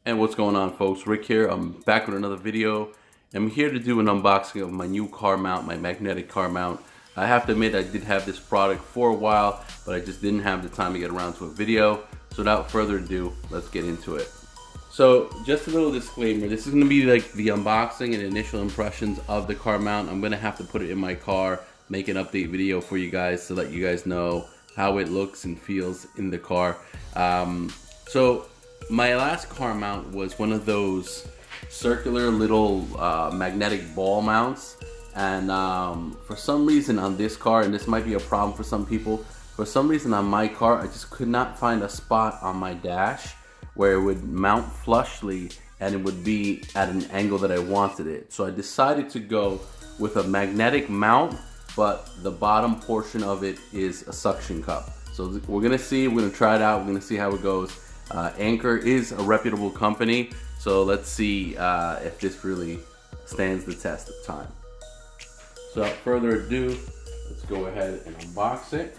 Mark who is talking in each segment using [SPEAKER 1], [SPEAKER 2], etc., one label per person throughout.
[SPEAKER 1] And what's going on, folks? Rick here. I'm back with another video. I'm here to do an unboxing of my new car mount, my magnetic car mount. I have to admit I did have this product for a while, but I just didn't have the time to get around to a video. So without further ado, let's get into it. So just a little disclaimer, this is going to be like the unboxing and initial impressions of the car mount. I'm going to have to put it in my car, make an update video for you guys to let you guys know how it looks and feels in the car. So my last car mount was one of those circular little magnetic ball mounts, and for some reason on this car, and this might be a problem for some people, for some reason on my car I just could not find a spot on my dash where it would mount flushly and it would be at an angle that I wanted it. So I decided to go with a magnetic mount, but the bottom portion of it is a suction cup. So we're gonna see, we're gonna try it out, we're gonna see how it goes. Anker is a reputable company, so let's see if this really stands the test of time. So without further ado, let's go ahead and unbox it.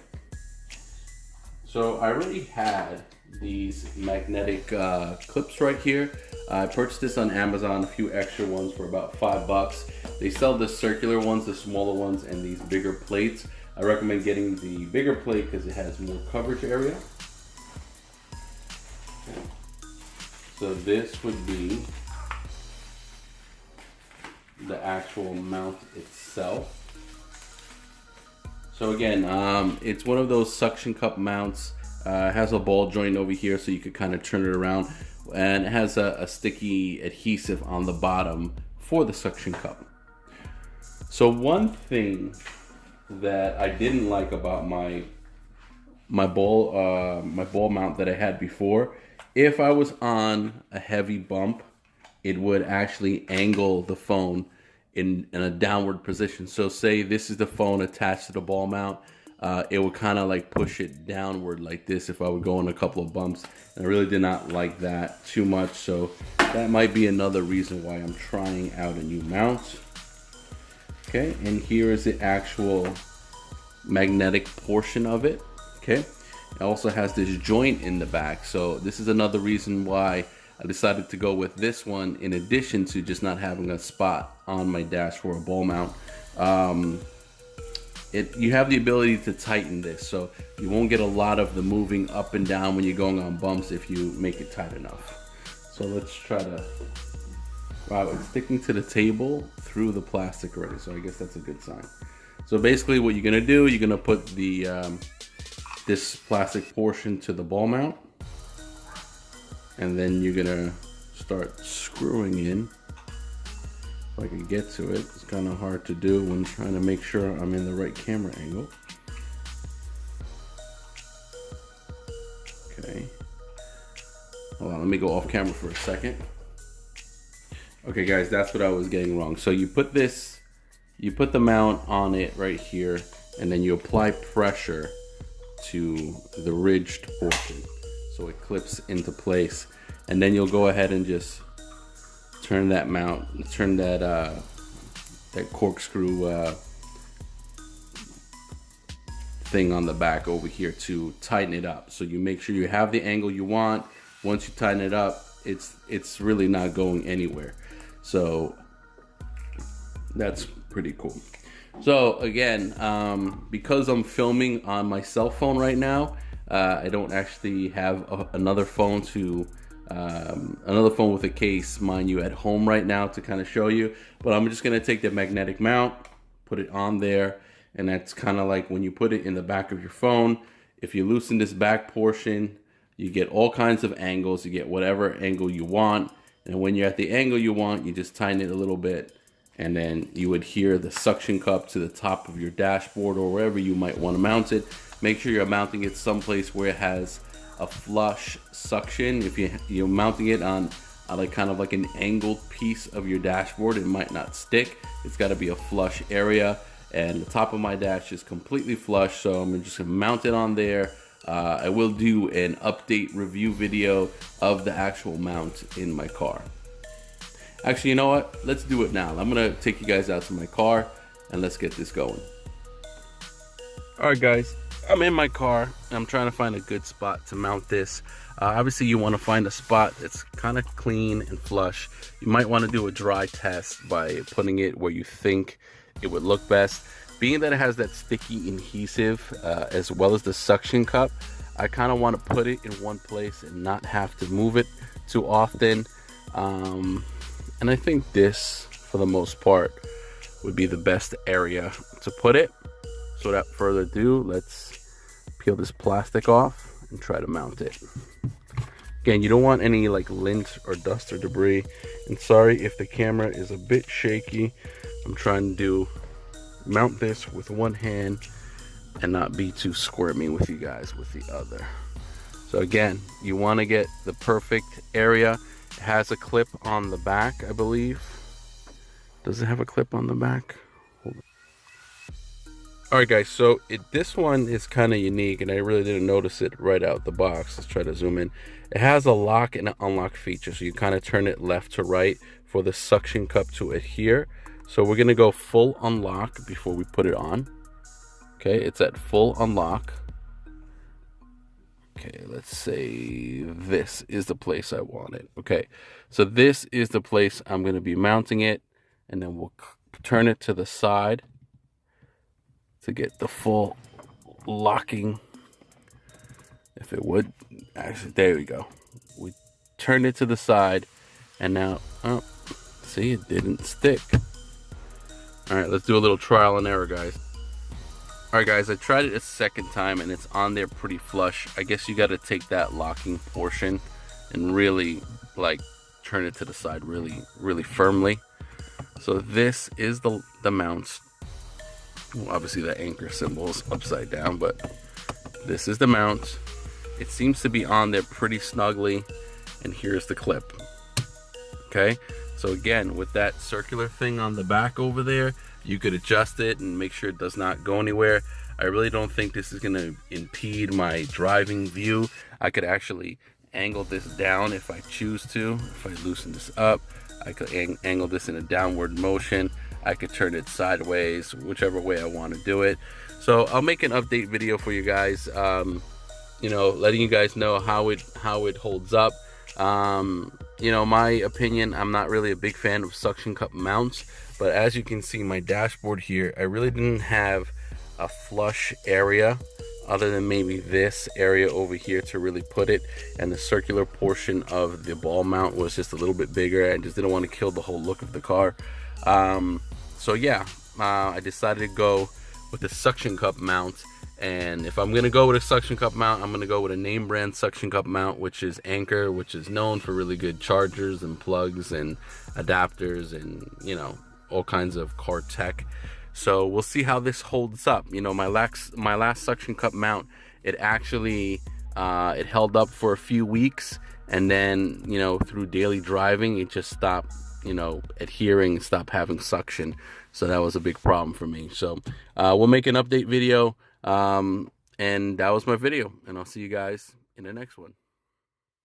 [SPEAKER 1] So I already had these magnetic clips right here. I purchased this on Amazon, a few extra ones for about $5. They sell the circular ones, the smaller ones, and these bigger plates. I recommend getting the bigger plate because it has more coverage area. So this would be the actual mount itself. So again, it's one of those suction cup mounts. It has a ball joint over here so you could kind of turn it around, and it has a sticky adhesive on the bottom for the suction cup. So one thing that I didn't like about my ball mount that I had before, if I was on a heavy bump, it would actually angle the phone in a downward position. So say this is the phone attached to the ball mount, it would kind of like push it downward like this if I would go on a couple of bumps. And I really did not like that too much, so that might be another reason why I'm trying out a new mount. Okay, and here is the actual magnetic portion of it. Okay. It also has this joint in the back, so this is another reason why I decided to go with this one in addition to just not having a spot on my dash for a ball mount. You have the ability to tighten this, so you won't get a lot of the moving up and down when you're going on bumps if you make it tight enough. So let's try to, wow, it's sticking to the table through the plastic already, so I guess that's a good sign. So basically what you're gonna do, you're gonna put the this plastic portion to the ball mount, and then you're gonna start screwing in. If I can get to it, it's kind of hard to do when trying to make sure I'm in the right camera angle. Okay, hold on, let me go off camera for a second. Okay guys, that's what I was getting wrong. So you put the mount on it right here, and then you apply pressure to the ridged portion so it clips into place, and then you'll go ahead and just turn that mount, turn that that corkscrew thing on the back over here to tighten it up. So you make sure you have the angle you want. Once you tighten it up, it's really not going anywhere. So that's pretty cool. So again, because I'm filming on my cell phone right now, I don't actually have another phone with a case, mind you, at home right now to kind of show you. But I'm just gonna take the magnetic mount, put it on there, and that's kind of like when you put it in the back of your phone. If you loosen this back portion, you get all kinds of angles. You get whatever angle you want, and when you're at the angle you want, you just tighten it a little bit, and then you would hear the suction cup to the top of your dashboard or wherever you might want to mount it. Make sure you're mounting it someplace where it has a flush suction. If you're mounting it on like kind of like an angled piece of your dashboard, it might not stick. It's got to be a flush area, and the top of my dash is completely flush, so I'm just gonna mount it on there. I will do an update review video of the actual mount in my car. Actually, you know what? Let's do it now. I'm gonna take you guys out to my car and let's get this going. All right, guys, I'm in my car. I'm trying to find a good spot to mount this. Obviously you want to find a spot that's kind of clean and flush. You might want to do a dry test by putting it where you think it would look best. Being that it has that sticky adhesive as well as the suction cup, I kind of want to put it in one place and not have to move it too often. And I think this, for the most part, would be the best area to put it. So without further ado, let's peel this plastic off and try to mount it. Again, you don't want any like lint or dust or debris. And sorry if the camera is a bit shaky. I'm trying to mount this with one hand and not be too squirmy with you guys with the other. So again, you want to get the perfect area. It has a clip on the back, I believe. Does it have a clip on the back? Alright guys, so this one is kind of unique, and I really didn't notice it right out the box. Let's try to zoom in. It has a lock and an unlock feature, so you kind of turn it left to right for the suction cup to adhere. So we're going to go full unlock before we put it on. Okay, it's at full unlock. Okay, let's say this is the place I want it. Okay, so this is the place I'm going to be mounting it, and then we'll turn it to the side to get the full locking. If it would, actually, there we go. We turned it to the side, and now, oh, see, it didn't stick. All right, let's do a little trial and error, guys. All right, guys, I tried it a second time, and it's on there pretty flush. I guess you got to take that locking portion and really, like, turn it to the side really, really firmly. So this is the mount. Well, obviously the Anker symbol is upside down, but this is the mount. It seems to be on there pretty snugly, and here's the clip. Okay, so again, with that circular thing on the back over there, you could adjust it and make sure it does not go anywhere. I really don't think this is going to impede my driving view. I could actually angle this down if I choose to. If I loosen this up, I could angle this in a downward motion. I could turn it sideways, whichever way I want to do it. So I'll make an update video for you guys, you know, letting you guys know how it holds up. You know, my opinion, I'm not really a big fan of suction cup mounts, but as you can see my dashboard here, I really didn't have a flush area other than maybe this area over here to really put it, and the circular portion of the ball mount was just a little bit bigger. I just didn't want to kill the whole look of the car. So yeah, I decided to go with the suction cup mount. And if I'm gonna go with a suction cup mount, I'm gonna go with a name brand suction cup mount, which is Anker, which is known for really good chargers and plugs and adapters and, you know, all kinds of car tech. So we'll see how this holds up. You know, my last suction cup mount, it actually it held up for a few weeks, and then, you know, through daily driving, it just stopped, you know, adhering, stopped having suction. So that was a big problem for me. So we'll make an update video. And that was my video, and I'll see you guys in the next one.